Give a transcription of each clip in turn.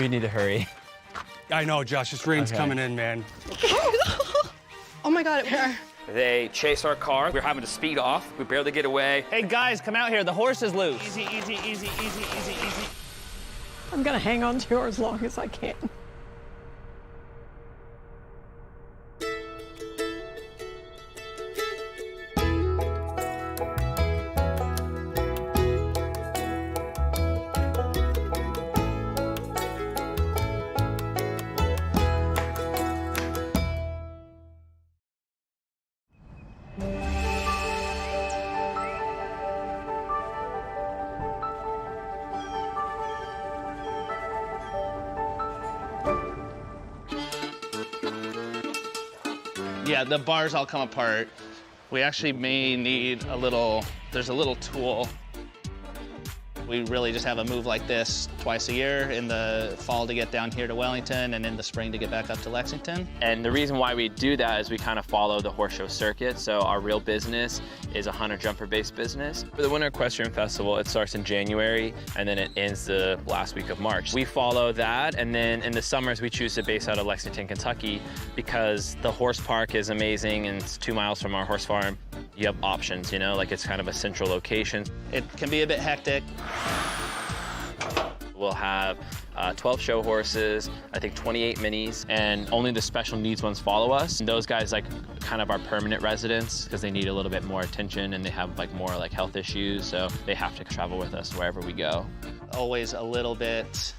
We need to hurry. I know, Josh. This rain's coming in, man. Oh my God, They chase our car. We're having to speed off. We barely get away. Hey, guys, come out here. The horse is loose. Easy, easy, easy, easy, easy, easy. I'm gonna hang on to her as long as I can. Yeah, the bars all come apart. We actually may need there's a little tool. We really just have a move like this twice a year, in the fall to get down here to Wellington and in the spring to get back up to Lexington. And the reason why we do that is we kind of follow the horse show circuit. So our real business is a hunter-jumper-based business. For the Winter Equestrian Festival, it starts in January and then it ends the last week of March. We follow that, and then in the summers we choose to base out of Lexington, Kentucky, because the horse park is amazing and it's 2 miles from our horse farm. You have options, you know, like it's kind of a central location. It can be a bit hectic. We'll have 12 show horses, I think 28 minis, and only the special needs ones follow us. And those guys like kind of our permanent residents because they need a little bit more attention and they have like more like health issues, so they have to travel with us wherever we go. Always a little bit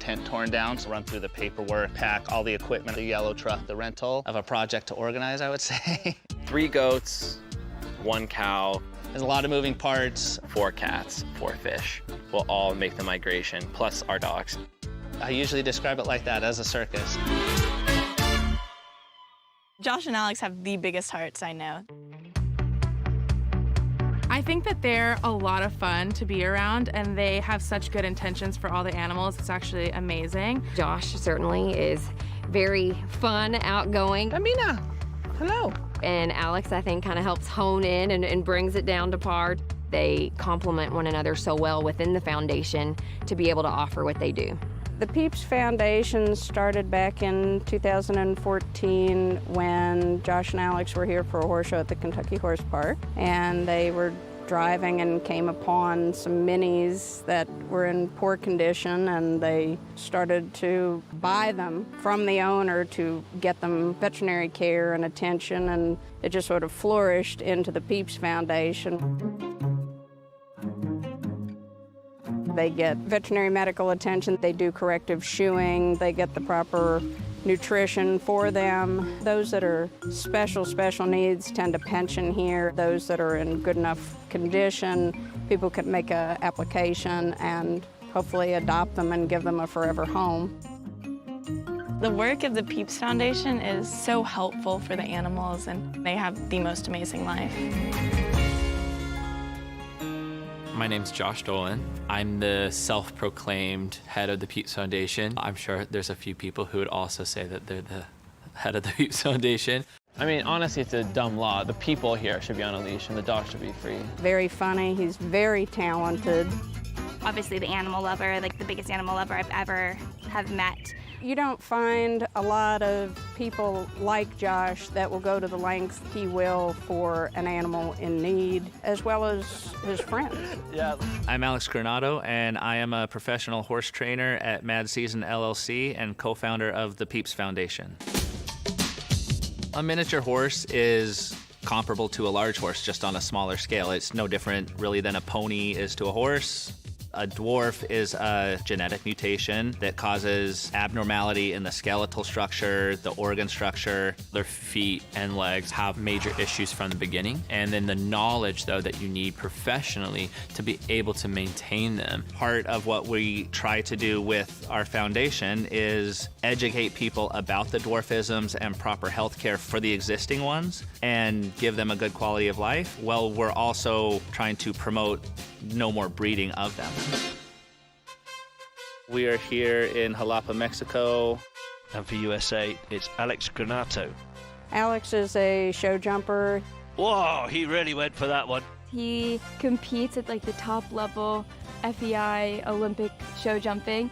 tent torn down, so run through the paperwork, pack all the equipment, the yellow truck, the rental of a project to organize, I would say. 3 goats, 1 cow. There's a lot of moving parts. 4 cats, 4 fish will all make the migration, plus our dogs. I usually describe it like that, as a circus. Josh and Alex have the biggest hearts I know. I think that they're a lot of fun to be around, and they have such good intentions for all the animals. It's actually amazing. Josh certainly is very fun, outgoing. Amina, hello. And Alex, I think, kind of helps hone in and brings it down to par. They complement one another so well within the foundation to be able to offer what they do. The Peeps Foundation started back in 2014 when Josh and Alex were here for a horse show at the Kentucky Horse Park, and they were driving and came upon some minis that were in poor condition, and they started to buy them from the owner to get them veterinary care and attention, and it just sort of flourished into the Peeps Foundation. They get veterinary medical attention, they do corrective shoeing, they get the proper nutrition for them. Those that are special needs tend to pension here. Those that are in good enough condition, people can make an application and hopefully adopt them and give them a forever home. The work of the Peeps Foundation is so helpful for the animals, and they have the most amazing life. My name's Josh Dolan. I'm the self-proclaimed head of the Peeps Foundation. I'm sure there's a few people who would also say that they're the head of the Peeps Foundation. I mean, honestly, it's a dumb law. The people here should be on a leash and the dogs should be free. Very funny, he's very talented. Obviously the animal lover, like the biggest animal lover I've ever have met. You don't find a lot of people like Josh that will go to the lengths he will for an animal in need, as well as his friends. Yeah. I'm Alex Granado, and I am a professional horse trainer at Mad Season LLC and co-founder of the Peeps Foundation. A miniature horse is comparable to a large horse, just on a smaller scale. It's no different, really, than a pony is to a horse. A dwarf is a genetic mutation that causes abnormality in the skeletal structure, the organ structure. Their feet and legs have major issues from the beginning. And then the knowledge, though, that you need professionally to be able to maintain them. Part of what we try to do with our foundation is educate people about the dwarfisms and proper health care for the existing ones and give them a good quality of life. Well, we're also trying to promote no more breeding of them. We are here in Jalapa, Mexico. And for USA, it's Alex Granato. Alex is a show jumper. Whoa, he really went for that one. He competes at like the top level FEI Olympic show jumping.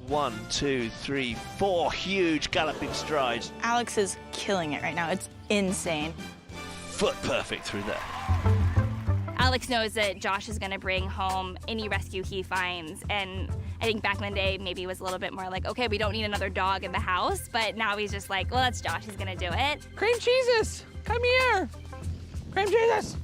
1, 2, 3, 4 huge galloping strides. Alex is killing it right now. It's insane. Foot perfect through there. Alex knows that Josh is gonna bring home any rescue he finds, and I think back in the day maybe it was a little bit more like, okay, we don't need another dog in the house, but now he's just like, well, that's Josh, he's gonna do it. Cream cheeses, come here. Cream cheeses.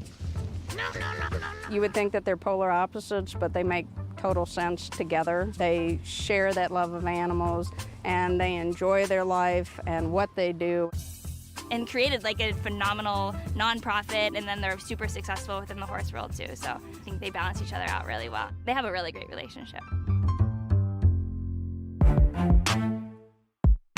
You would think that they're polar opposites, but they make total sense together. They share that love of animals, and they enjoy their life and what they do. And created like a phenomenal nonprofit, and then they're super successful within the horse world too. So I think they balance each other out really well. They have a really great relationship.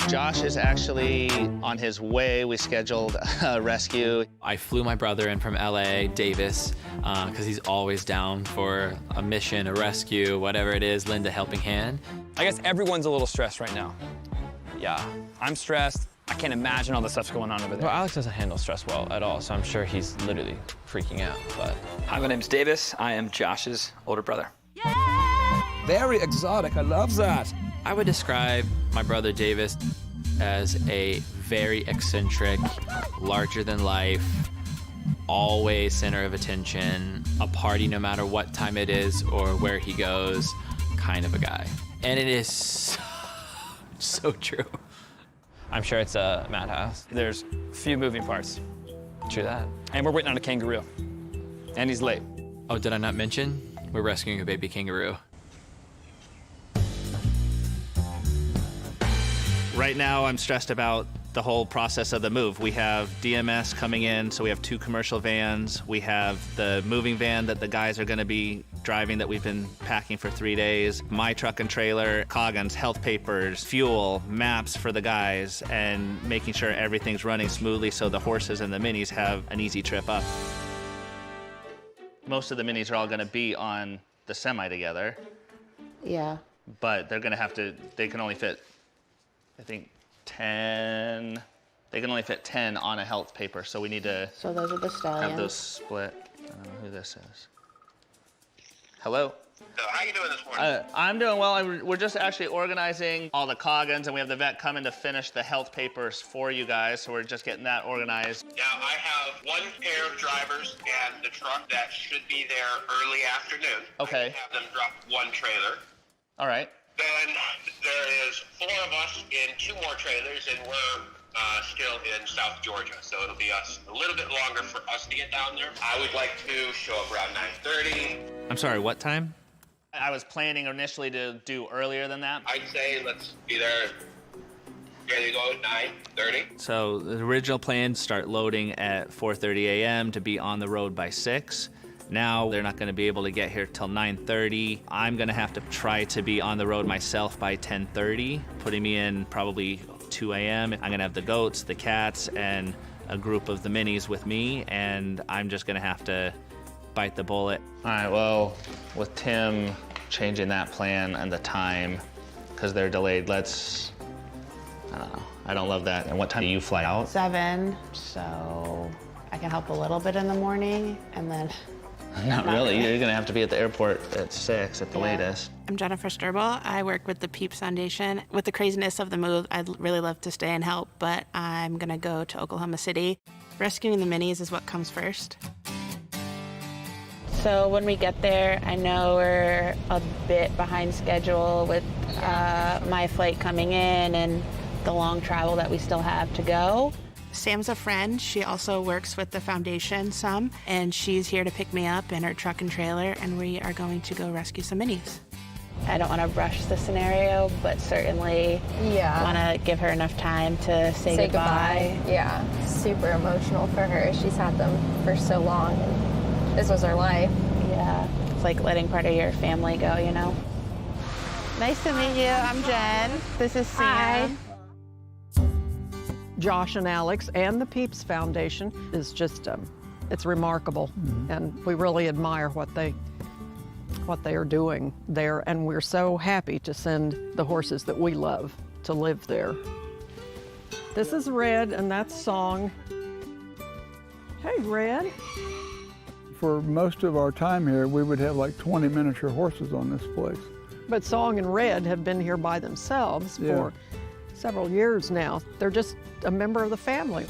Josh is actually on his way. We scheduled a rescue. I flew my brother in from LA, Davis, because he's always down for a mission, a rescue, whatever it is, lend a helping hand. I guess everyone's a little stressed right now. Yeah, I'm stressed. I can't imagine all the stuff's going on over there. Well, Alex doesn't handle stress well at all, so I'm sure he's literally freaking out, but. Hi, my name's Davis. I am Josh's older brother. Very exotic, I love that. I would describe my brother Davis as a very eccentric, larger than life, always center of attention, a party no matter what time it is or where he goes, kind of a guy. And it is so true. I'm sure it's a madhouse. There's a few moving parts. True that. And we're waiting on a kangaroo. And he's late. Oh, did I not mention? We're rescuing a baby kangaroo. Right now, I'm stressed about the whole process of the move. We have DMS coming in, so we have 2 commercial vans. We have the moving van that the guys are gonna be driving that we've been packing for 3 days. My truck and trailer, Coggins, health papers, fuel, maps for the guys, and making sure everything's running smoothly so the horses and the minis have an easy trip up. Most of the minis are all gonna be on the semi together. Yeah. But they're gonna have to, they can only fit, I think, 10. They can only fit 10 on a health paper, so we need to So those are the stallions. have those split. I don't know who this is. Hello? So how you doing this morning? I'm doing well. We're just actually organizing all the Coggins, and we have the vet coming to finish the health papers for you guys, so we're just getting that organized. Now, I have 1 pair of drivers and the truck that should be there early afternoon. Okay. I can have them drop 1 trailer. All right. Then there is 4 of us in 2 more trailers, and we're still in South Georgia, so it'll be a little bit longer for us to get down there. I would like to show up around 9:30. I'm sorry, what time? I was planning initially to do earlier than that. I'd say let's be there. There you go, 9:30. So the original plan, start loading at 4:30 a.m. to be on the road by 6. Now they're not gonna be able to get here till 9:30. I'm gonna have to try to be on the road myself by 10:30, putting me in probably 2 a.m. I'm gonna have the goats, the cats, and a group of the minis with me, and I'm just gonna have to bite the bullet. All right, well, with Tim changing that plan and the time, because they're delayed, I don't know, I don't love that. And what time do you fly out? 7, so I can help a little bit in the morning, and then... Not really. You're gonna have to be at the airport at 6 at the latest. I'm Jennifer Sturble. I work with the Peeps Foundation. With the craziness of the move, I'd really love to stay and help, but I'm gonna go to Oklahoma City. Rescuing the minis is what comes first. So when we get there, I know we're a bit behind schedule with my flight coming in and the long travel that we still have to go. Sam's a friend. She also works with the foundation some, and she's here to pick me up in her truck and trailer, and we are going to go rescue some minis. I don't want to rush the scenario, but certainly want to give her enough time to say goodbye. Yeah, super emotional for her. She's had them for so long, and this was her life. Yeah, it's like letting part of your family go, you know? Nice to meet you. I'm Jen. This is Sam. Hi. Josh and Alex and the Peeps Foundation is just, it's remarkable. And we really admire what they are doing there. And we're so happy to send the horses that we love to live there. This is Red, and that's Song. Hey, Red. For most of our time here, we would have like 20 miniature horses on this place. But Song and Red have been here by themselves for several years now. They're just a member of the family.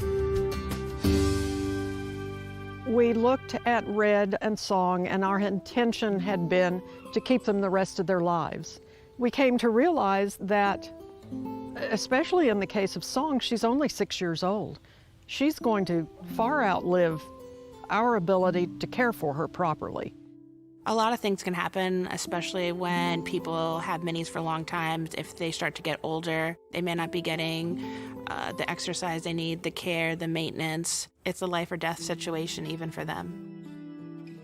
We looked at Red and Song, and our intention had been to keep them the rest of their lives. We came to realize that, especially in the case of Song, she's only 6 years old. She's going to far outlive our ability to care for her properly. A lot of things can happen, especially when people have minis for long times. If they start to get older, they may not be getting the exercise they need, the care, the maintenance. It's a life or death situation even for them.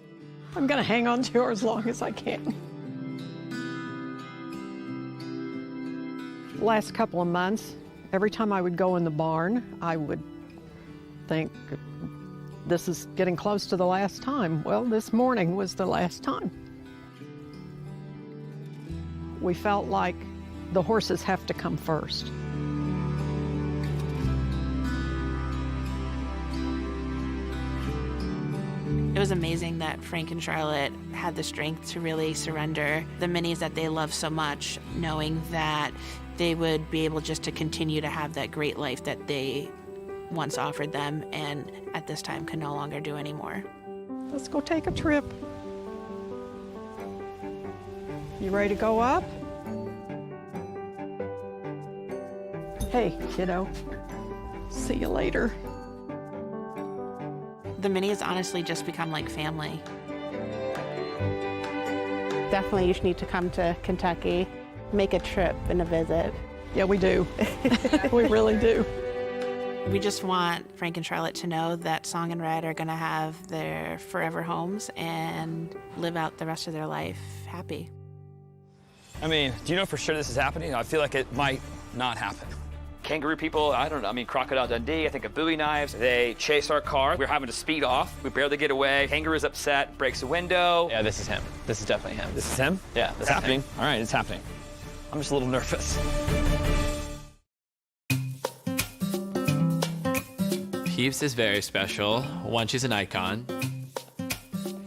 I'm gonna hang on to her as long as I can. Last couple of months, every time I would go in the barn, I would think, this is getting close to the last time. Well, this morning was the last time. We felt like the horses have to come first. It was amazing that Frank and Charlotte had the strength to really surrender the minis that they love so much, knowing that they would be able just to continue to have that great life that they once offered them and at this time can no longer do anymore. Let's go take a trip. You ready to go up? Hey, kiddo. See you later. The minis honestly just become like family. Definitely you should need to come to Kentucky, make a trip and a visit. Yeah, we do. We really do. We just want Frank and Charlotte to know that Song and Red are going to have their forever homes and live out the rest of their life happy. I mean, do you know for sure this is happening? I feel like it might not happen. Kangaroo people, I don't know. I mean, Crocodile Dundee, I think of Bowie knives. They chase our car. We're having to speed off. We barely get away. Kangaroo's upset, breaks a window. Yeah, this is him. This is definitely him. This is him? Yeah, It's happening. All right, it's happening. I'm just a little nervous. Peeps is very special. One, she's an icon.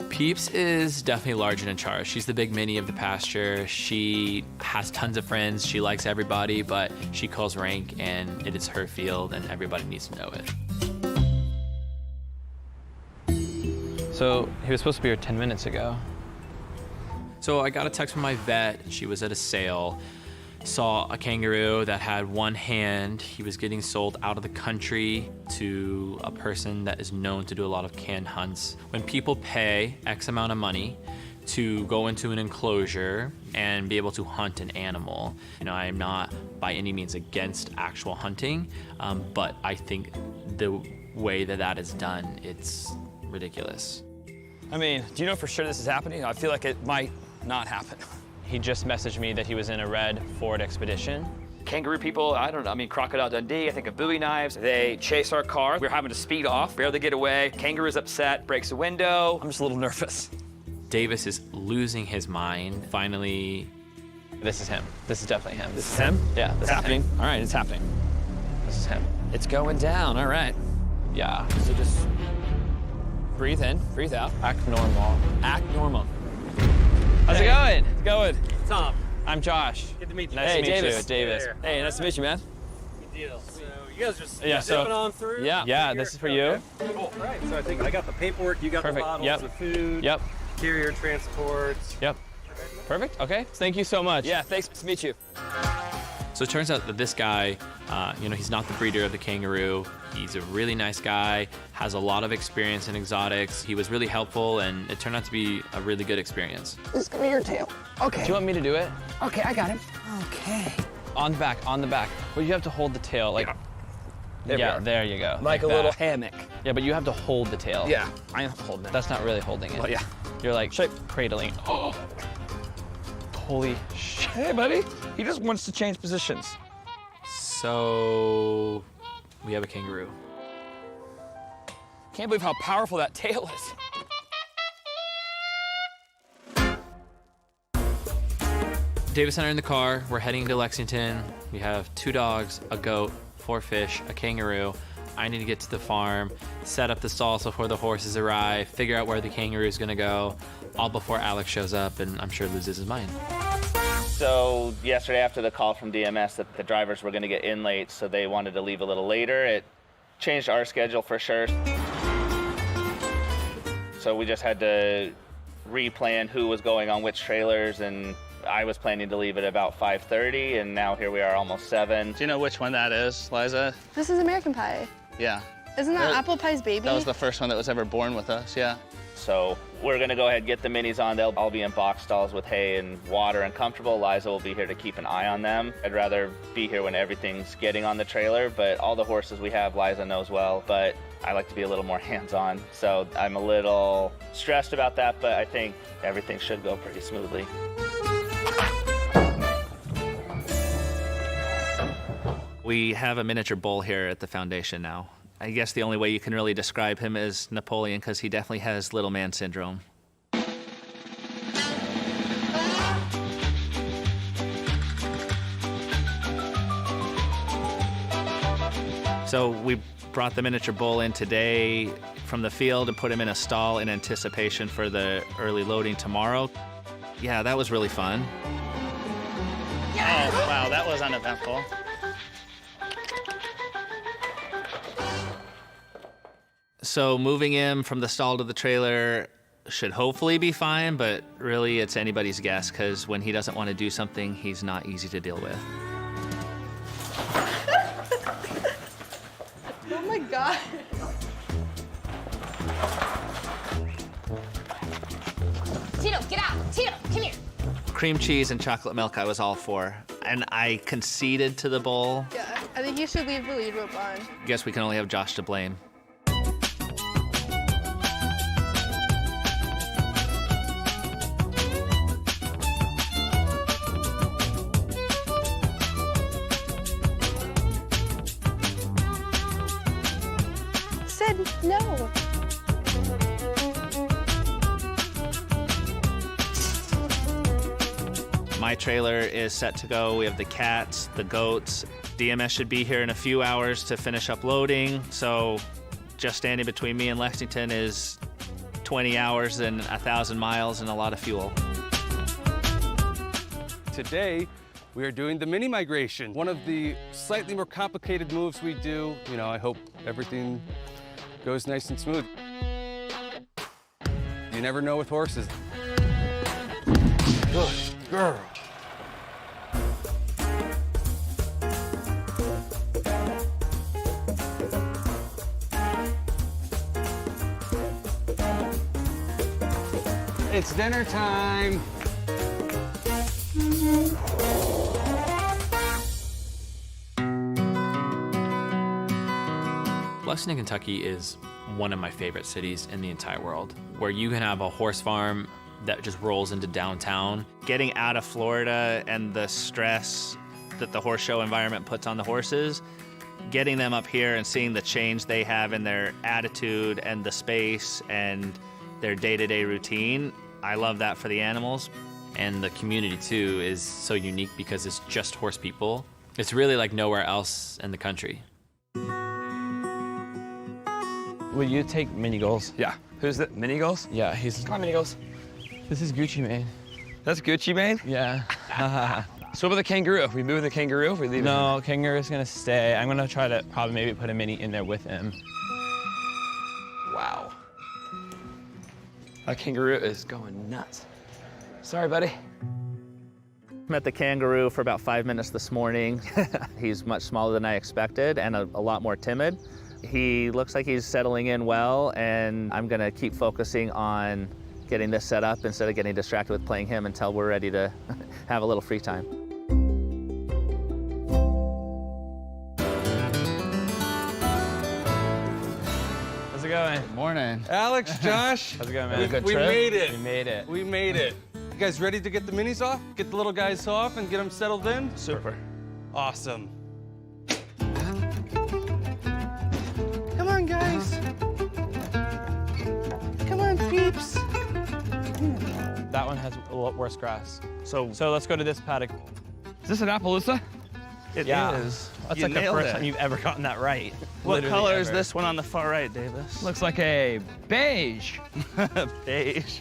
Peeps is definitely large and in charge. She's the big mini of the pasture. She has tons of friends. She likes everybody, but she calls rank, and it is her field, and everybody needs to know it. So he was supposed to be here 10 minutes ago. So I got a text from my vet. She was at a sale, saw a kangaroo that had one hand. He was getting sold out of the country to a person that is known to do a lot of canned hunts. When people pay X amount of money to go into an enclosure and be able to hunt an animal, you know, I am not by any means against actual hunting, but I think the way that that is done, it's ridiculous. I mean, do you know for sure this is happening? I feel like it might not happen. He just messaged me that he was in a red Ford Expedition. Kangaroo people, I don't know. I mean, Crocodile Dundee, I think of Bowie knives. They chase our car. We're having to speed off, barely get away. Kangaroo's upset, breaks a window. I'm just a little nervous. Davis is losing his mind. Finally, this is him. This is definitely him. This is him? Yeah, It's happening. All right, it's happening. This is him. It's going down. All right. Yeah. So just breathe in, breathe out. Act normal. Act normal. How's it going? It's going. Tom. I'm Josh. Good to meet you. Nice to meet Davis. you, Davis. Hey, nice to meet you, man. Good deal. So you guys just Yeah, so- zipping on through? Yeah. Yeah, this is for you. Okay. Cool. Right. So I think I got the paperwork. You got Perfect. the bottles, Yep. the food. Yep. Carrier transport. Yep. Perfect. Okay. Thank you so much. Yeah, thanks to meet you. so it turns out that this guy, he's not the breeder of the kangaroo. He's a really nice guy, has a lot of experience in exotics. He was really helpful, and it turned out to be a really good experience. Just give me your tail. Okay. Do you want me to do it? Okay, I got him. Okay. On the back, on the back. Well, you have to hold the tail, like. There we yeah, are. there you go. Like a that. little hammock. Yeah, but you have to hold the tail. Yeah, I am holding it. That's not really holding it. Well, yeah. You're like cradling. Oh. Holy shit. Hey, buddy. He just wants to change positions. So we have a kangaroo. Can't believe how powerful that tail is. Davis and I are in the car. We're heading to Lexington. We have 2 dogs, a goat, 4 fish, a kangaroo. I need to get to the farm, set up the stalls before the horses arrive, figure out where the kangaroo is gonna go, all before Alex shows up and I'm sure loses his mind. So yesterday after the call from DMS that the drivers were going to get in late, so they wanted to leave a little later, it changed our schedule for sure. So we just had to replan who was going on which trailers, and I was planning to leave at about 5:30, and now here we are almost 7. Do you know which one that is, Liza? This is American Pie. Yeah. Isn't that Apple Pie's baby? That was the first one that was ever born with us, yeah. So we're gonna go ahead and get the minis on. They'll all be in box stalls with hay and water and comfortable. Liza will be here to keep an eye on them. I'd rather be here when everything's getting on the trailer, but all the horses we have, Liza knows well, but I like to be a little more hands-on. So I'm a little stressed about that, but I think everything should go pretty smoothly. We have a miniature bull here at the foundation now. I guess the only way you can really describe him is Napoleon, because he definitely has little man syndrome. So we brought the miniature bull in today from the field and put him in a stall in anticipation for the early loading tomorrow. Yeah, that was really fun. Oh, wow, that was uneventful. So moving him from the stall to the trailer should hopefully be fine, but really it's anybody's guess, because when he doesn't want to do something, he's not easy to deal with. Oh my God. Tito, get out. Tito, come here. Cream cheese and chocolate milk I was all for, and I conceded to the bull. Yeah, I think you should leave the lead rope on. Guess we can only have Josh to blame. Said no. My trailer is set to go. We have the cats, the goats. DMS should be here in a few hours to finish up loading. So just standing between me and Lexington is 20 hours and 1,000 miles and a lot of fuel. Today, we are doing the mini migration. One of the slightly more complicated moves we do. You know, I hope everything goes nice and smooth. You never know with horses. Good girl. It's dinner time. Lexington, Kentucky is one of my favorite cities in the entire world, where you can have a horse farm that just rolls into downtown. Getting out of Florida and the stress that the horse show environment puts on the horses, getting them up here and seeing the change they have in their attitude and the space and their day-to-day routine, I love that for the animals. And the community too is so unique because it's just horse people. It's really like nowhere else in the country. Will you take Mini Goals? Yeah. Who's that? Mini Goals? Yeah, he's... Come on, Mini Goals. This is Gucci Mane. That's Gucci Mane? Yeah. So what about the kangaroo? If we move the kangaroo, if we leave him? No, kangaroo's gonna stay. I'm gonna try to probably maybe put a mini in there with him. Wow. That kangaroo is going nuts. Sorry, buddy. Met the kangaroo for about 5 minutes this morning. He's much smaller than I expected and a lot more timid. He looks like he's settling in well, and I'm gonna keep focusing on getting this set up instead of getting distracted with playing him until we're ready to have a little free time. How's it going? Good morning. Alex, Josh. How's it going, man? We made it. We made it. We made it. You guys ready to get the minis off? Get the little guys off and get them settled in? Super. Awesome. Come on, guys. Come on, peeps. That one has a lot worse grass. So let's go to this paddock. Is this an Appaloosa? It Yeah. is. That's You like the nailed first it. time you've ever gotten that right. What Literally color is ever. this one on the far right, Davis? Looks like a beige. Beige.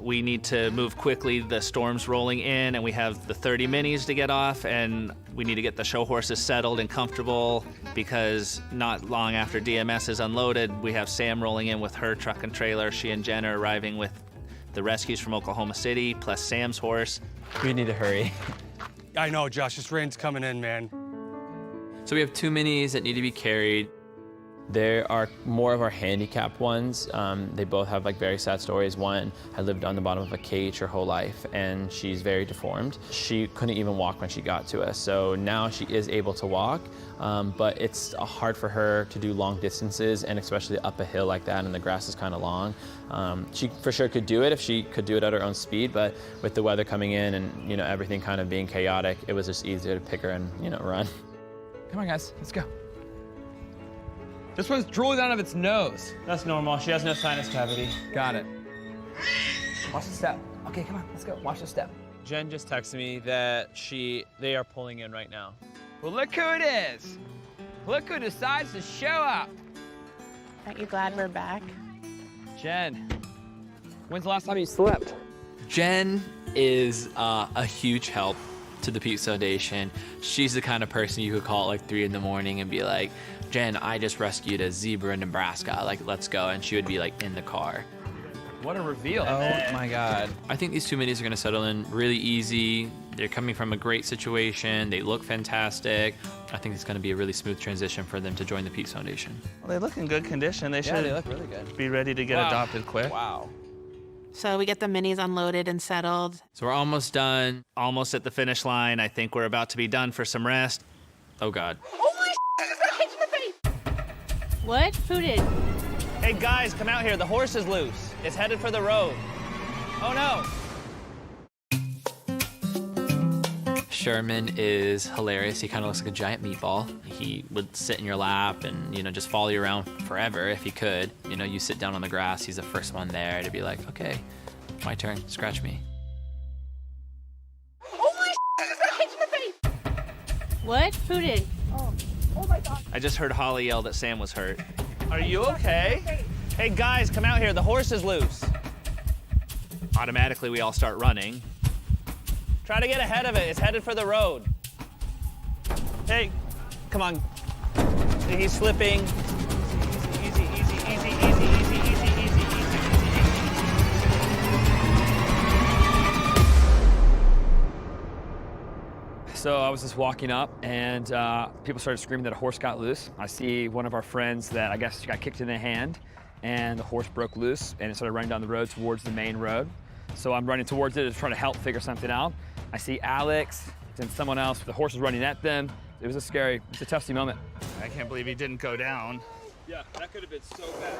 we need to move quickly. The storm's rolling in, and we have the 30 minis to get off, and we need to get the show horses settled and comfortable because not long after DMS is unloaded, we have Sam rolling in with her truck and trailer. She and Jen are arriving with the rescues from Oklahoma City, plus Sam's horse. We need to hurry. I know, Josh, this rain's coming in, man. So we have 2 minis that need to be carried. There are more of our handicapped ones. They both have like very sad stories. One had lived on the bottom of a cage her whole life, and she's very deformed. She couldn't even walk when she got to us. So now she is able to walk, but it's hard for her to do long distances, and especially up a hill like that, and the grass is kind of long. She for sure could do it if she could do it at her own speed, but with the weather coming in and everything kind of being chaotic, it was just easier to pick her and run. Come on, guys, let's go. This one's drooling out of its nose. That's normal. She has no sinus cavity. Got it. Watch the step. Okay, come on, let's go. Watch the step. Jen just texted me that they are pulling in right now. Well, look who it is. Look who decides to show up. Aren't you glad we're back? Jen, when's the last time you slept? Jen is a huge help to the Peeps Foundation. She's the kind of person you could call at like 3 in the morning and be like, Jen, I just rescued a zebra in Nebraska. Like, let's go. And she would be like in the car. What a reveal. Oh my God. I think these 2 minis are gonna settle in really easy. They're coming from a great situation. They look fantastic. I think it's gonna be a really smooth transition for them to join the Peeps Foundation. Well, they look in good condition. They should they look really good. Be ready to get adopted quick. Wow. So we get the minis unloaded and settled. So we're almost done. Almost at the finish line. I think we're about to be done for some rest. Oh God. What? Who did? Hey guys, come out here. The horse is loose. It's headed for the road. Oh no. Sherman is hilarious. He kind of looks like a giant meatball. He would sit in your lap and, just follow you around forever if he could. You sit down on the grass, he's the first one there to be like, okay, my turn, scratch me. What? Who did? Oh my God. I just heard Holly yell that Sam was hurt. Are you okay? Hey guys, come out here. The horse is loose. Automatically, we all start running. Try to get ahead of it. It's headed for the road. Hey, come on. He's slipping. Easy, easy, easy, easy, easy, easy, easy, easy, easy, easy. So I was just walking up, and people started screaming that a horse got loose. I see one of our friends that I guess got kicked in the hand, and the horse broke loose, and it started running down the road towards the main road. So I'm running towards it to try to help figure something out. I see Alex and someone else. The horse was running at them. It was a testy moment. I can't believe he didn't go down. Yeah, that could have been so bad.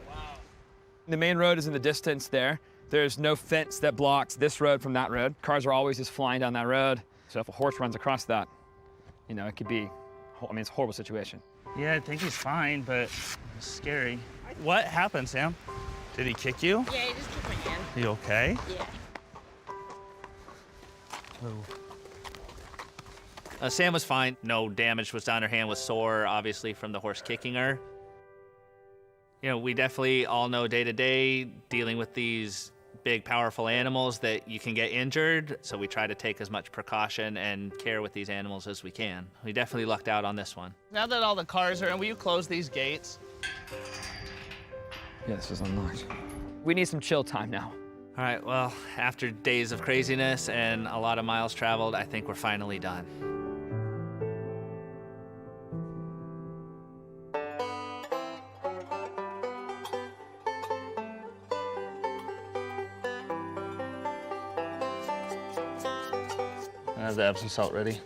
Wow. The main road is in the distance there. There's no fence that blocks this road from that road. Cars are always just flying down that road. So if a horse runs across that, it could be, it's a horrible situation. Yeah, I think he's fine, but it's scary. What happened, Sam? Did he kick you? Yeah, he just kicked my hand. You okay? Yeah. Sam was fine. No damage was done. Her hand was sore, obviously, from the horse kicking her. We definitely all know day to day dealing with these big, powerful animals that you can get injured. So we try to take as much precaution and care with these animals as we can. We definitely lucked out on this one. Now that all the cars are in, will you close these gates? Yeah, this is unlocked. We need some chill time now. All right, well, after days of craziness and a lot of miles traveled, I think we're finally done. I have the Epsom salt ready.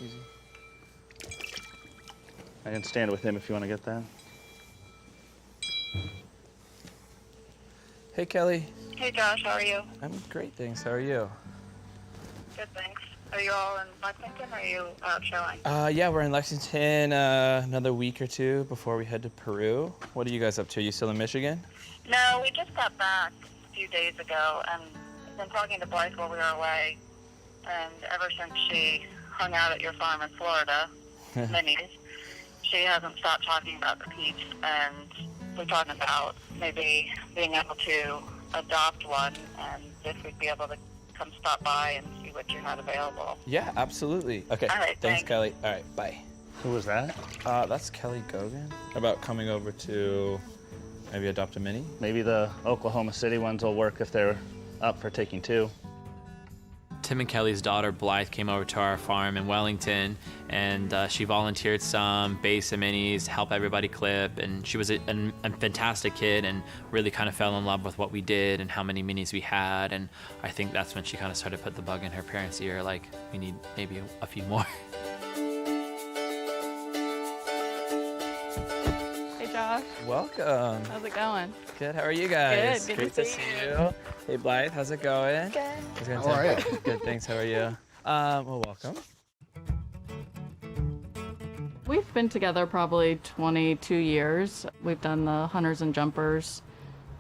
Easy. I can stand with him if you want to get that. Hey, Kelly. Hey Josh, how are you? I'm great, thanks. How are you? Good, thanks. Are you all in Lexington or are you out showing? Yeah, we're in Lexington another week or two before we head to Peru. What are you guys up to? Are you still in Michigan? No, we just got back a few days ago and I've been talking to Blythe while we were away. And ever since she hung out at your farm in Florida, Minnie's, she hasn't stopped talking about the Peeps, and we're talking about maybe being able to adopt one, and if we'd be able to come stop by and see what you had available. Yeah, absolutely. Okay, All right, thanks, thanks. Kelly. All right, bye. Who was that? That's Kelly Gogan. About coming over to maybe adopt a mini? Maybe the Oklahoma City ones will work if they're up for taking two. Tim and Kelly's daughter Blythe came over to our farm in Wellington, and she volunteered some base and minis, help everybody clip, and she was a fantastic kid and really kind of fell in love with what we did and how many minis we had, and I think that's when she kind of started to put the bug in her parents' ear, like, we need maybe a few more. Hey Josh. Welcome. How's it going? Good, how are you guys? Good, Great to to see you. Hey Blythe, how's it going? Good. How are you? Good, thanks, how are you? Well, welcome. We've been together probably 22 years. We've done the hunters and jumpers.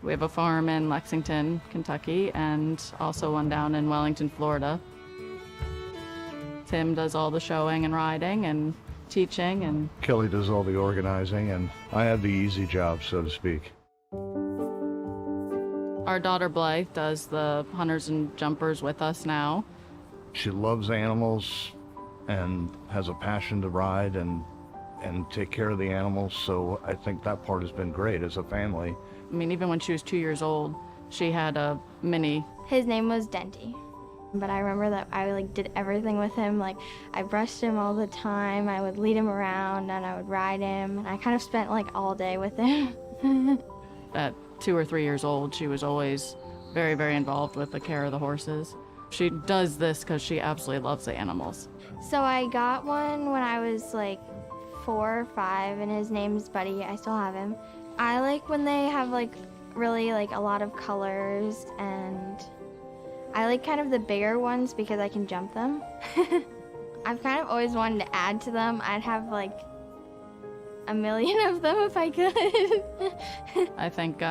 We have a farm in Lexington, Kentucky, and also one down in Wellington, Florida. Tim does all the showing and riding and teaching, and Kelly does all the organizing, and I have the easy job, so to speak. our daughter Blythe does the hunters and jumpers with us now. She loves animals and has a passion to ride and take care of the animals, so I think that part has been great as a family. I mean, even when she was 2 years old, she had a mini. His name was Denty. But I remember that I did everything with him. I brushed him all the time. I would lead him around and I would ride him. And I kind of spent all day with him. At 2 or 3 years old, she was always very, very involved with the care of the horses. She does this because she absolutely loves the animals. So I got one when I was 4 or 5, and his name's Buddy. I still have him. I like when they have really a lot of colors, and I like kind of the bigger ones because I can jump them. I've kind of always wanted to add to them. I'd have a million of them if I could. I think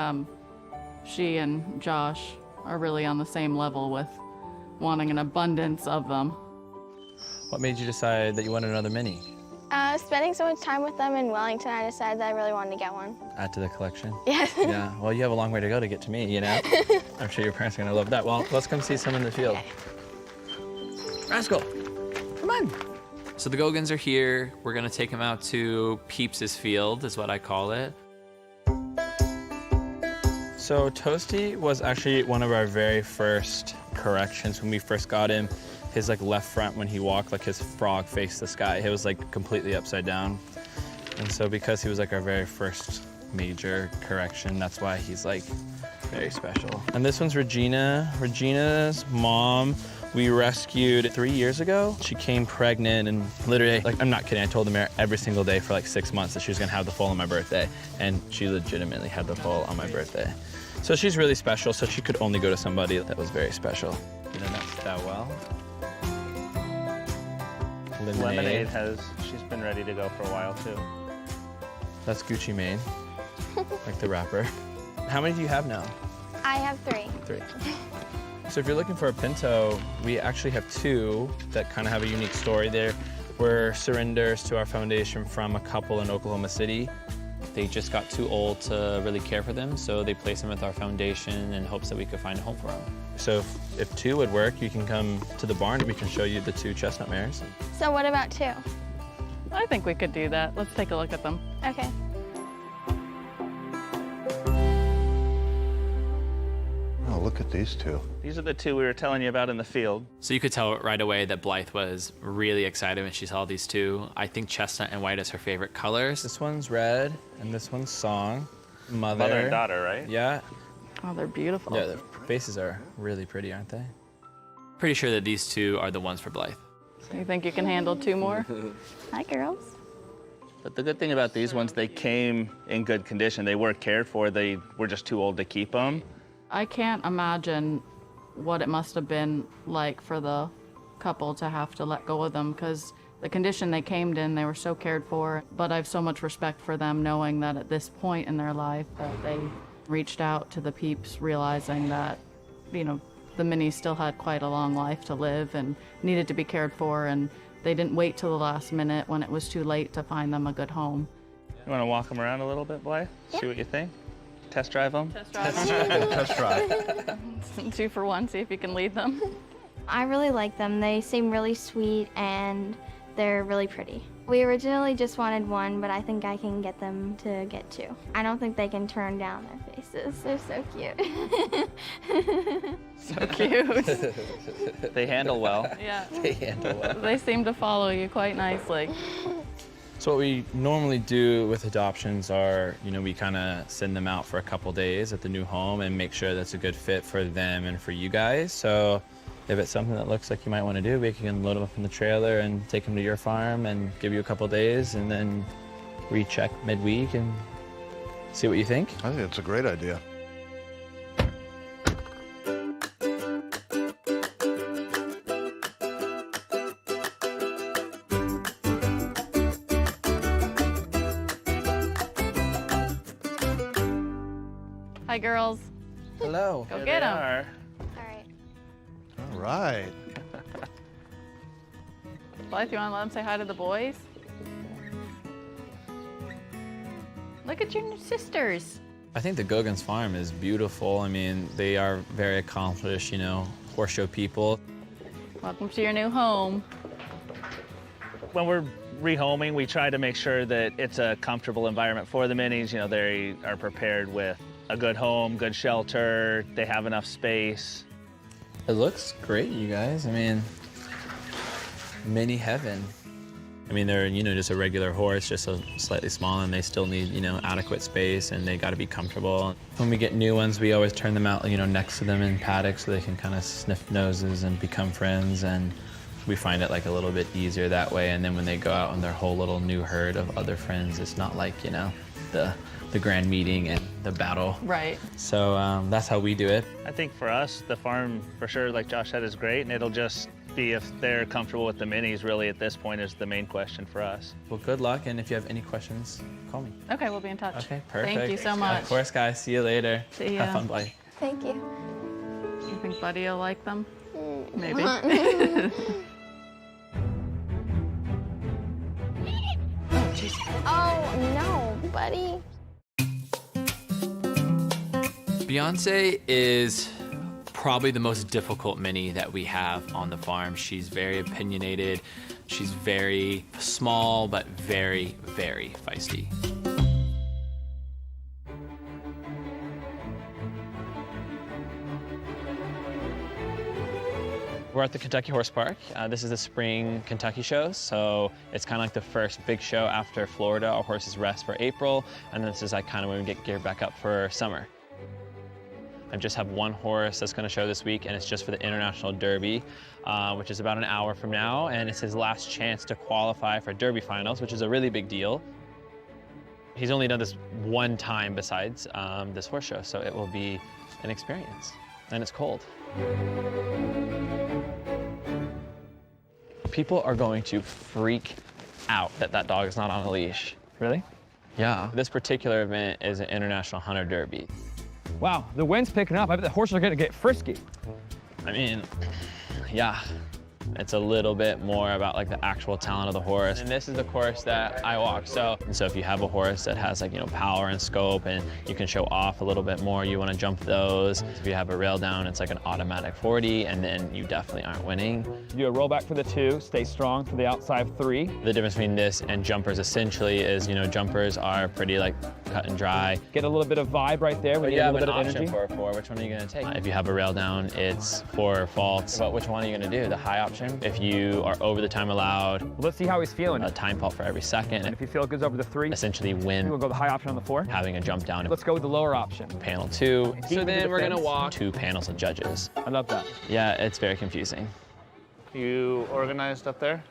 she and Josh are really on the same level with wanting an abundance of them. What made you decide that you wanted another mini? Spending so much time with them in Wellington, I decided that I really wanted to get one. Add to the collection? Yes. Yeah, well, you have a long way to go to get to me, you know? I'm sure your parents are gonna love that. Well, let's come see some in the field. Okay. Rascal, come on. So the Gogans are here. We're gonna take them out to Peeps' field, is what I call it. So Toasty was actually one of our very first corrections when we first got him. His left front when he walked, his frog faced the sky. It was completely upside down. And so because he was our very first major correction, that's why he's very special. And this one's Regina. Regina's mom, we rescued 3 years ago. She came pregnant and literally, I'm not kidding, I told the mare every single day for 6 months that she was gonna have the foal on my birthday. And she legitimately had the foal on my birthday. So she's really special, so she could only go to somebody that was very special. You know that well. Lemonade she's been ready to go for a while too. That's Gucci Mane, the rapper. How many do you have now? I have 3. 3. So if you're looking for a Pinto, we actually have 2 that kind of have a unique story there. We're surrenders to our foundation from a couple in Oklahoma City. They just got too old to really care for them, so they placed them with our foundation in hopes that we could find a home for them. So if 2 would work, you can come to the barn and we can show you the 2 chestnut mares. So what about 2? I think we could do that. Let's take a look at them. Okay. Oh, look at these 2. These are the 2 we were telling you about in the field. So you could tell right away that Blythe was really excited when she saw these 2. I think chestnut and white is her favorite colors. This one's red and this one's Song. Mother and daughter, right? Yeah. Oh, they're beautiful. Yeah, their faces are really pretty, aren't they? Pretty sure that these 2 are the ones for Blythe. So you think you can handle 2 more? Hi, girls. But the good thing about these ones, they came in good condition. They were cared for. They were just too old to keep them. I can't imagine what it must have been like for the couple to have to let go of them, because the condition they came in, they were so cared for. But I have so much respect for them, knowing that at this point in their life that they reached out to the Peeps, realizing that, the Minis still had quite a long life to live and needed to be cared for, and They didn't wait till the last minute when it was too late to find them a good home. You want to walk them around a little bit, Blythe? See what you think? Test drive them? Test drive. Test drive. 2 for 1, see if you can lead them. I really like them. They seem really sweet and they're really pretty. We originally just wanted 1, but I think I can get them to get 2. I don't think they can turn down their faces. They're so cute. So cute. They handle well. Yeah. They handle well. They seem to follow you quite nicely. So what we normally do with adoptions are, we kind of send them out for a couple days at the new home and make sure that's a good fit for them and for you guys. So if it's something that looks like you might want to do, we can load them up in the trailer and take them to your farm and give you a couple days and then recheck midweek and see what you think. I think it's a great idea. Hi, girls. Hello. Go get them. All right. Blythe, you want to let them say hi to the boys? Look at your new sisters. I think the Goggins farm is beautiful. I mean, they are very accomplished, horse show people. Welcome to your new home. When we're rehoming, we try to make sure that it's a comfortable environment for the minis. They are prepared with a good home, good shelter, they have enough space. It looks great, you guys. I mean, mini heaven. I mean, they're, just a regular horse, just a slightly smaller, and they still need, adequate space, and they got to be comfortable. When we get new ones, we always turn them out, next to them in paddocks so they can kind of sniff noses and become friends, and we find it like a little bit easier that way. And then when they go out on their whole little new herd of other friends, it's not like, the grand meeting and the battle. Right. So that's how we do it. I think for us, the farm, for sure, like Josh said, is great, and it'll just be if they're comfortable with the minis, really, at this point, is the main question for us. Well, good luck, and if you have any questions, call me. Okay, we'll be in touch. Okay, perfect. Thank you so much. Of course, guys. See you later. See ya. Have fun, Buddy. Thank you. You think Buddy will like them? Maybe. Oh, no, Buddy. Beyonce is probably the most difficult mini that we have on the farm. She's very opinionated. She's very small, but very, very feisty. We're at the Kentucky Horse Park. This is the spring Kentucky show, so it's kind of like the first big show after Florida. Our horses rest for April, and this is like kind of when we get geared back up for summer. I just have one horse that's going to show this week, and it's just for the International Derby, which is about an hour from now, and it's his last chance to qualify for Derby finals, which is a really big deal. He's only done this one time besides this horse show, so it will be an experience, and it's cold. People are going to freak out that that dog is not on a leash. Really? Yeah. This particular event is an International Hunter Derby. Wow, the wind's picking up. I bet the horses are gonna get frisky. I mean, yeah. It's a little bit more about like the actual talent of the horse. And this is the course that I walk. So if you have a horse that has like, power and scope and you can show off a little bit more, you want to jump those. If you have a rail down, it's like an automatic 40, and then you definitely aren't winning. You do a roll back for the 2, stay strong for the outside 3. The difference between this and jumpers essentially is, jumpers are pretty like cut and dry. Get a little bit of vibe right there. But you you have have a an little bit of option energy. for a 4. Which one are you going to take? If you have a rail down, it's 4 faults. But which one are you going to do? The high option? If you are over the time allowed, let's see how he's feeling. A time fault for every second. And if he feels goes over the 3, essentially win. We'll go the high option on the 4. Having a jump down. Let's go with the lower option. Panel 2. Heat So the then we're going to defense. walk 2 panels of judges. I love that. Yeah, it's very confusing. You organized up there?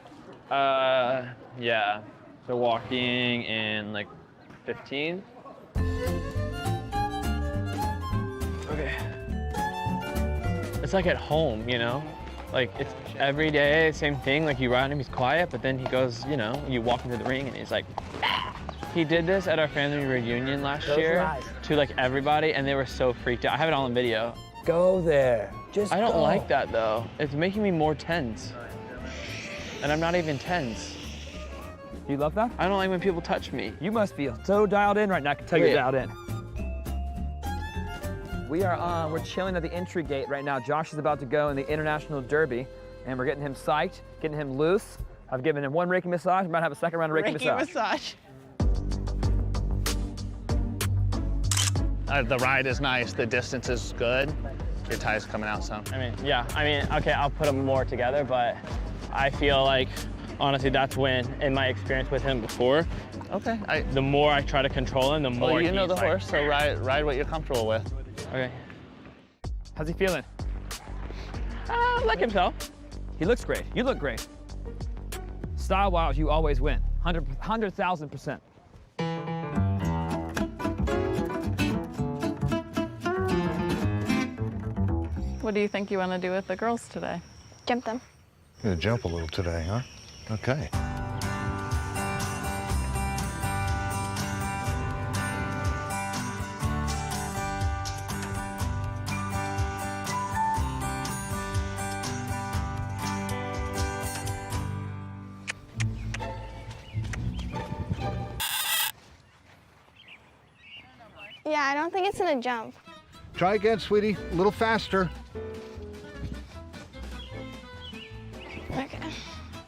Yeah. So walking in like 15. Okay. It's like at home, Like it's every day, same thing. Like you ride him, he's quiet, but then he goes, you walk into the ring and he's like, ah. He did this at our family reunion last year to like everybody, and they were so freaked out. I have it all on video. Go there. I don't like that though. It's making me more tense. and I'm not even tense. You love that? I don't like when people touch me. You must feel so dialed in right now. I can tell you're dialed in. We're chilling at the entry gate right now. Josh is about to go in the International Derby, and we're getting him psyched, getting him loose. I've given him 1 Reiki massage. I'm about to have a second round of Reiki massage. The ride is nice. The distance is good. Your tie's coming out some. Okay, I'll put them more together, but I feel like, honestly, that's when, in my experience with him before, the more I try to control him, the more you know he's the horse, so ride what you're comfortable with. Okay. How's he feeling? Like himself. He looks great. You look great. Style-wise, you always win. 100,000%. What do you think you want to do with the girls today? Jump them. You're gonna jump a little today, huh? Okay. Yeah, I don't think it's gonna jump. Try again, sweetie. A little faster. Okay.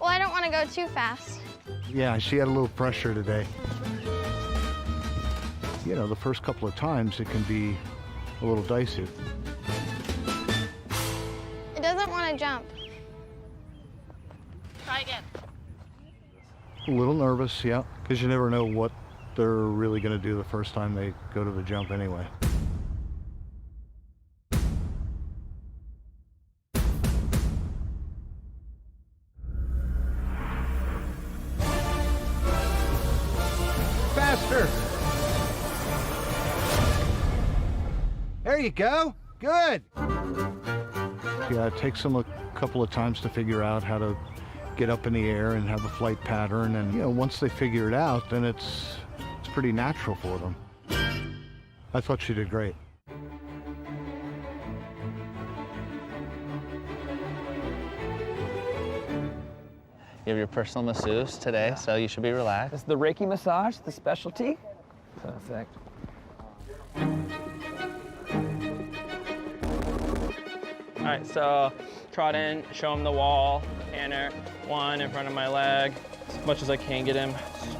Well, I don't want to go too fast. Yeah, she had a little pressure today. You know, the first couple of times it can be a little dicey. It doesn't want to jump. Try again. A little nervous, yeah, because you never know what they're really going to do the first time they go to the jump anyway. Faster! There you go. Good. Yeah, it takes them a couple of times to figure out how to get up in the air and have a flight pattern. And, you know, once they figure it out, then it's pretty natural for them. I thought she did great. You have your personal masseuse today, so you should be relaxed. This is the Reiki massage, the specialty. Perfect. All right, so trot in, show him the wall, canter, 1 in front of my leg, as much as I can get him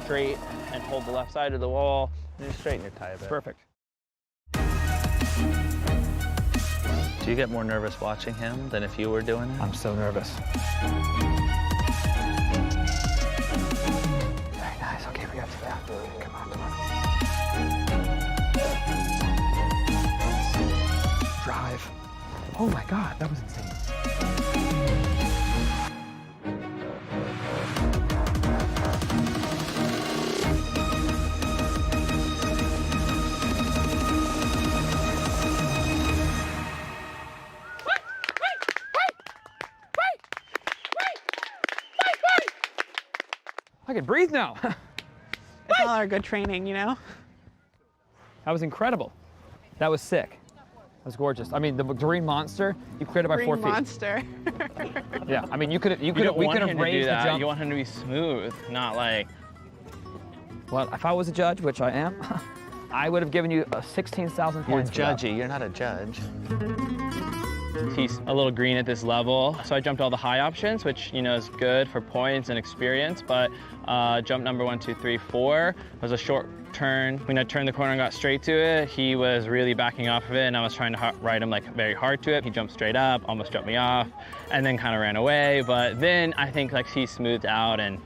straight, and hold the left side of the wall. And just straighten your tie a bit. Perfect. Do you get more nervous watching him than if you were doing it? I'm so nervous. Very nice. Okay, we got to that. Come on, come on. Drive. Oh my God, that was insane. I can breathe now. It's all our good training, you know? That was incredible. That was sick. That was gorgeous. I mean, the green monster, you cleared it by 4 feet. Green monster. Yeah, I mean, we could have him raised the jump. You want him to be smooth, not like... Well, if I was a judge, which I am, I would have given you 16,000 points. You're judgy, you're not a judge. He's a little green at this level, so I jumped all the high options, which, you know, is good for points and experience, but jump number 1, 2, 3, 4 was a short turn. When I turned the corner and got straight to it, he was really backing off of it, and I was trying to ride him like very hard to it. He jumped straight up, almost jumped me off, and then kind of ran away, but then I think like he smoothed out, and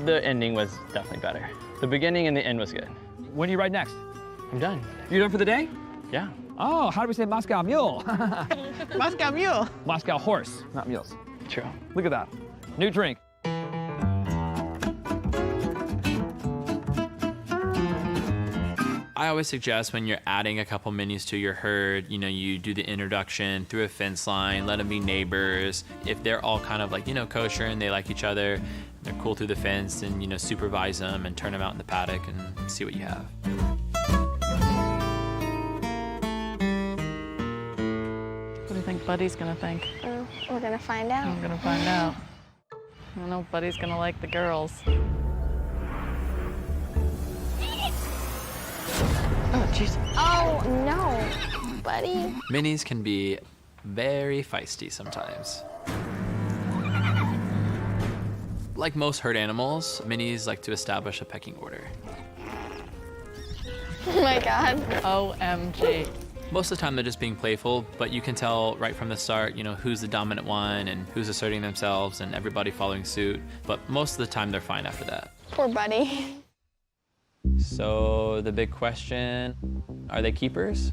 the ending was definitely better. The beginning and the end was good. When do you ride next? I'm done. You're done for the day? Yeah. Oh, how do we say Moscow Mule? Moscow Mule. Moscow horse, not mules. True. Look at that. New drink. I always suggest when you're adding a couple minis to your herd, you know, you do the introduction through a fence line, let them be neighbors. If they're all kind of like, you know, kosher and they like each other, they're cool through the fence, and, you know, supervise them and turn them out in the paddock and see what you have. What do you think Buddy's gonna think? We're gonna find out. We're gonna find out. I know Buddy's gonna like the girls. Oh, jeez. Oh, no, Buddy. Minis can be very feisty sometimes. Like most herd animals, minis like to establish a pecking order. Oh my God. OMG. Most of the time they're just being playful, but you can tell right from the start, you know, who's the dominant one and who's asserting themselves and everybody following suit. But most of the time they're fine after that. Poor Buddy. So the big question, are they keepers?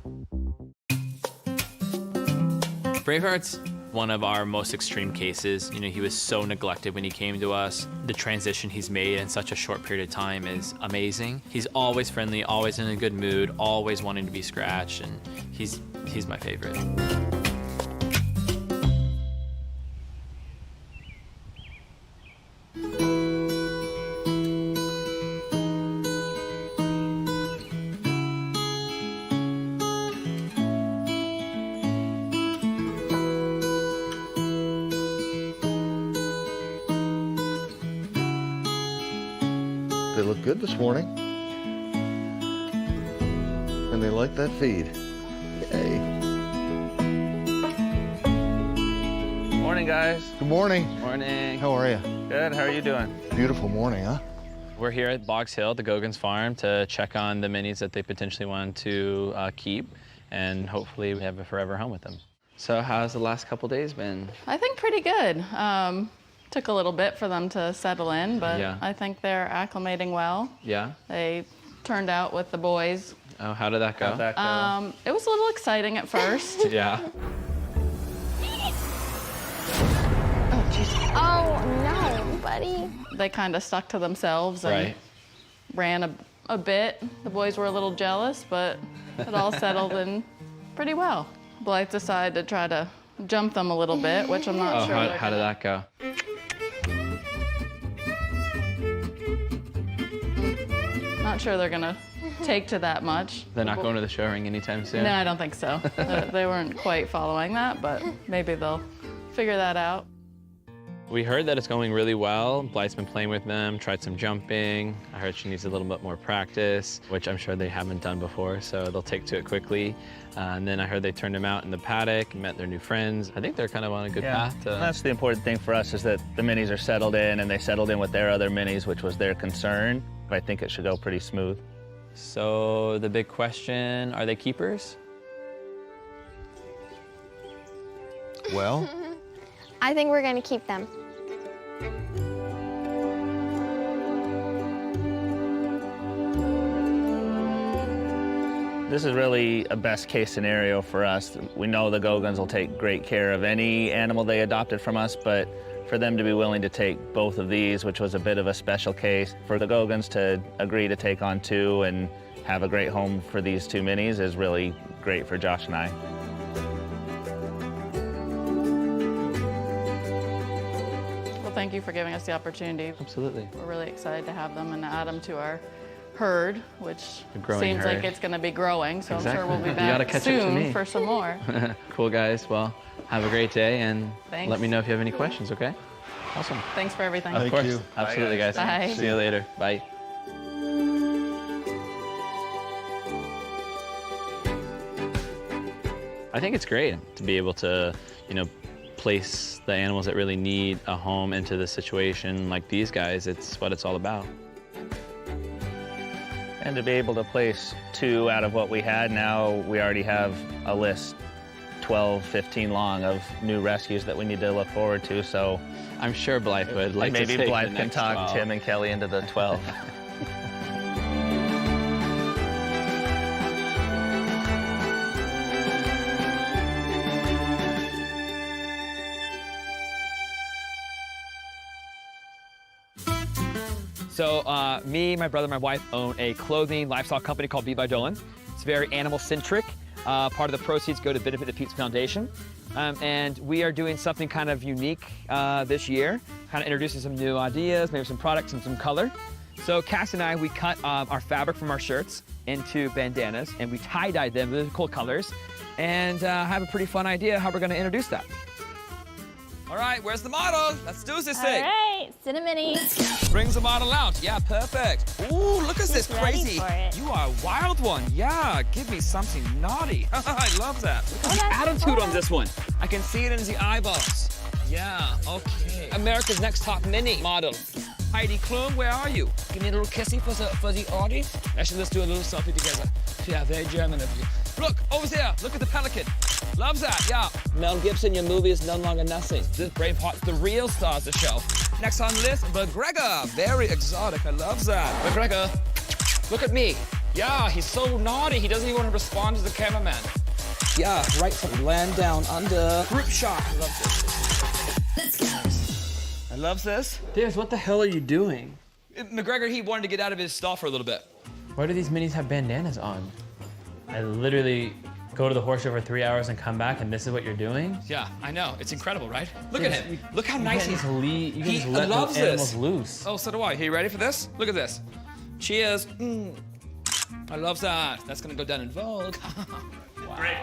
Braveheart's one of our most extreme cases. You know, he was so neglected when he came to us. The transition he's made in such a short period of time is amazing. He's always friendly, always in a good mood, always wanting to be scratched, and he's my favorite. They look good this morning. And they like that feed. Yay. Morning, guys. Good morning. Morning. How are you? Good. How are you doing? Beautiful morning, huh? We're here at Boggs Hill, the Goggins farm, to check on the minis that they potentially want to keep, and hopefully we have a forever home with them. So how's the last couple days been? I think pretty good. Took a little bit for them to settle in, but Yeah. I think they're acclimating well. Yeah? They turned out with the boys. Oh, how did that go? It was a little exciting at first. Yeah. Oh, jeez. Oh, no, Buddy. They kind of stuck to themselves and Right. ran a bit. The boys were a little jealous, but it all settled in pretty well. Blythe decided to try to jump them a little bit, which I'm not sure. How did that go? Not sure they're gonna take to that much. They're not going to the show ring anytime soon? No, I don't think so. They weren't quite following that, but maybe they'll figure that out. We heard that it's going really well. Blythe's been playing with them, tried some jumping. I heard she needs a little bit more practice, which I'm sure they haven't done before, so they'll take to it quickly. And then I heard they turned them out in the paddock, met their new friends. I think they're kind of on a good path to... That's the important thing for us, is that the minis are settled in, and they settled in with their other minis, which was their concern. I think it should go pretty smooth. So the big question, are they keepers? Well, I think we're going to keep them. This is really a best case scenario for us. We know the Goggins will take great care of any animal they adopted from us, but for them to be willing to take both of these, which was a bit of a special case, for the Goggins to agree to take on two and have a great home for these two minis is really great for Josh and I. Well, thank you for giving us the opportunity. Absolutely. We're really excited to have them and add them to our herd, which seems herd. like it's going to be growing, so Exactly. I'm sure we'll be You gotta back catch up to soon me. for some more. Cool, guys. Well, have a great day, and Thanks. let me know if you have any questions, okay? Awesome. Thanks for everything. Of course. you. Absolutely, guys. Bye. See you later. Bye. I think it's great to be able to, you know, place the animals that really need a home into the situation like these guys. It's what it's all about. And to be able to place two out of what we had, now we already have a list 12, 15 long of new rescues that we need to look forward to, so I'm sure Blythe would like to maybe take Blythe the can next talk 12. Tim and Kelly into the 12. So me, my brother, my wife own a clothing lifestyle company called Be by Dolan. It's very animal-centric. Part of the proceeds go to benefit the Peeps Foundation. And we are doing something kind of unique this year, kind of introducing some new ideas, maybe some products and some color. So Cass and I, we cut our fabric from our shirts into bandanas, and we tie-dyed them with cool colors, and have a pretty fun idea how we're going to introduce that. All right, where's the model? Let's do this All thing. right, Cinnamony. Brings the model out. Yeah, perfect. Ooh, look at this He's ready crazy. for it. You are a wild one. Yeah, give me something naughty. I love that. Look at the Okay, attitude okay. on this one. I can see it in the eyeballs. Yeah, okay. America's Next Top Mini model. Heidi Klum, where are you? Give me a little kissy for the audience. Actually, let's do a little selfie together. Yeah, very German of you. Look, over there. Look at the pelican. Loves that, yeah. Mel Gibson, your movie is no longer nothing. This Braveheart's the real star of the show. Next on the list, McGregor. Very exotic. I love that. McGregor, look at me. Yeah, he's so naughty. He doesn't even want to respond to the cameraman. Yeah, right foot, land down, under. Group shot. I love this. I love this. Darius, what the hell are you doing? McGregor, he wanted to get out of his stall for a little bit. Why do these minis have bandanas on? I literally go to the horse show for 3 hours and come back, and this is what you're doing? Yeah, I know. It's incredible, right? Look Yeah, at him. Look how nice You can he just let loves the animals this. loose. Oh, so do I. Are you ready for this? Look at this. Cheers. I love that. That's gonna go down in Vogue. Wow. Great.